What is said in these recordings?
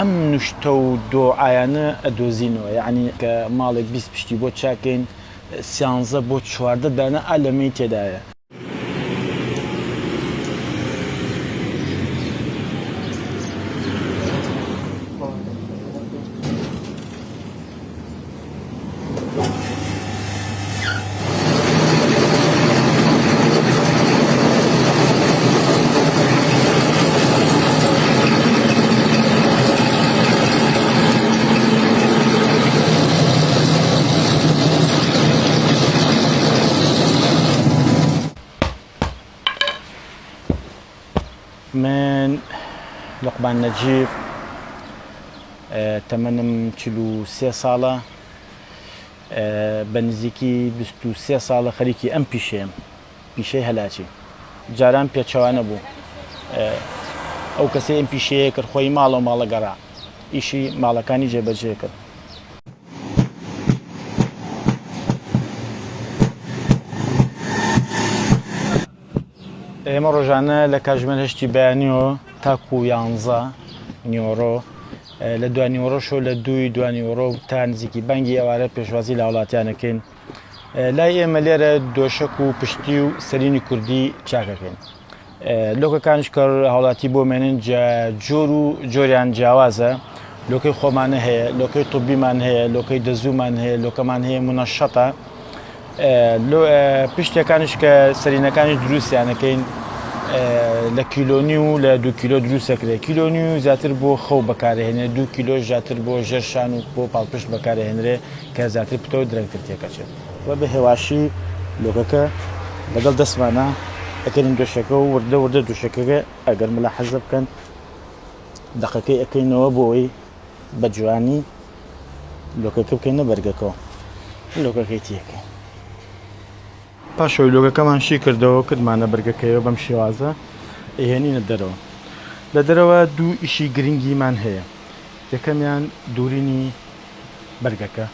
ئەم نوشتە و دۆعایانە ئەدۆزینەوە، یعنی کە ماڵێک 20 پشتی بۆ چاکەین 13 بۆ 14 دانە ئالەمەی تێدایە. من لقمان نجيب تمنم 43 ساڵە، بە نزیکی 23 ساڵە خەریکی ئەم پیشەی هەلاچی. جاران پێچەوانە بوو ئەو کەسێ ئەم پیشەیە کرد خۆی ماڵە و ماڵە گەڕا، ئیشی ماڵەکانی جێبەجێ کرد. ئێمە ڕۆژانە لە کاتژمێر 8 بەیانیەوە تاکو 11 نیۆڕۆ، لە دوانیۆڕۆشۆ لە 2 دوانیۆڕۆ تا نزیکی بانگی ئەوارە پێشوازی لە وڵاتیانەکەین. لای ئێمە لێرە دۆشک و پشتی و سەرینی کوردی چاکەکەین. لۆکەکانش کە هاوڵاتی بۆ مێنن جۆر و جۆریان جیاوازە. لۆکەی خۆمانە هەیە، لۆکەی توبیمان هەیە، لۆکەی دەزوومان هەیە، لۆکەمان هەیە منەشەتە. پشتەکانش کە سەرینەکانی دروستیانەکەین لە کیلۆنی و لە 2 کیلۆ دروستەکرێت. کیلۆنی و زیاتر بۆ خەو بەکارهێنێ، 2 کیلۆ زیاتر بۆ ژێرشان و بۆ پاڵپشت بەکارهێنرێ کە زیاتر پتەوە درەنگتر تێکەچێت. وە بە هێواشی لۆکەکە لەگەڵ دەستمانە ئەکەین دۆشەکە و وردە دۆشەکەکە ئەگەر مەلا حەزە بکەن دەقەکەی ئەەکەینەوە بۆ ئەوەی بە جوانی لۆکەکە بکەینە بەرگەکەەوە، لۆکەکەی تیەکەین. پاشەوەی لۆکەکەمان شی کردەوە کردمانە بەرگەکەیەوە بەم شێوازە ئەهێنینە دەرەوە. لە دەرەوە دوو ئیشی گرنگیمان هەیە. یەکەمیان دوورینی بەرگەکە،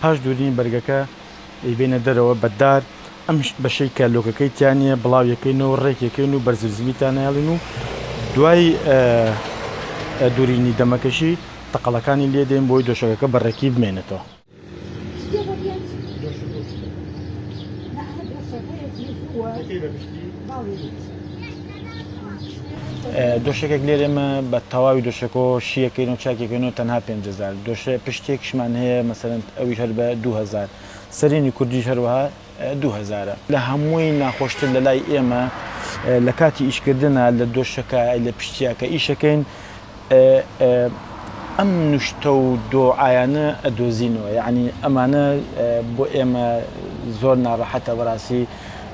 پاش دوورینی بەرگەکە ئەیبێنە دەرەوە بەدار ئەم بەشەی کە لۆکەکەی تیانە بڵاویەکەینەوە ڕێکەکەین و بەرززمیتانەیاڵین و دوای دوورینی دەمەکەشی تەقەڵەکانی لێ دێن بۆی دۆشەکەکە بەڕێکی بمێنێتەوە. دۆشەکێک لێرێمە بە تەواوی دۆشەکەەوە شیەکەین و چاکێکەکەینەوە تەنها 5,000. دۆشە پشتێکشمان هەیە مەسەرەن ئەویش هەر بە 2,000. سەرینی کوردیش هەروەها 2,000. لە هەمووی ناخۆشتر لە لای ئێمە لە کاتی ئیشکردنە لە دۆشەکە لە پشتیاکە ئیشەکەین ئەم نوشتە و دۆعایانە ئەدۆزینەوە، یعنی ئەمانە بۆ ئێمە زۆر ناڕەحەتە بەڕاستی.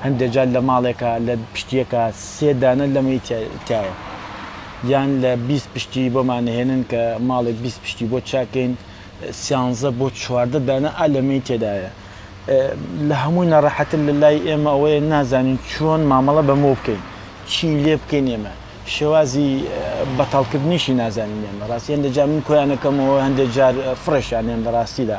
هەندێک جار لە ماڵێکە لە پشتیەکە 3 دانە لەمەی تایە، یان لە 20 پشتی بۆمانهێنن کە ماڵێک 20 پشتی بۆ چاکەین 13 بۆ 14 دانە ئالەمەی تێدایە. لە هەمووی ناڕەحەتن لە لای ئێمە ئەوەیە نازانین چۆن مامەڵە بەمۆ بکەین، چی لێ بکەین. ئێمە شێوازی بەتاڵکردنیشی نازانین. ئێمە ڕاستی هەندێک جار من کۆیانەکەمەوە هەندێک جار فڕێشیان هێن لە ڕاستیدا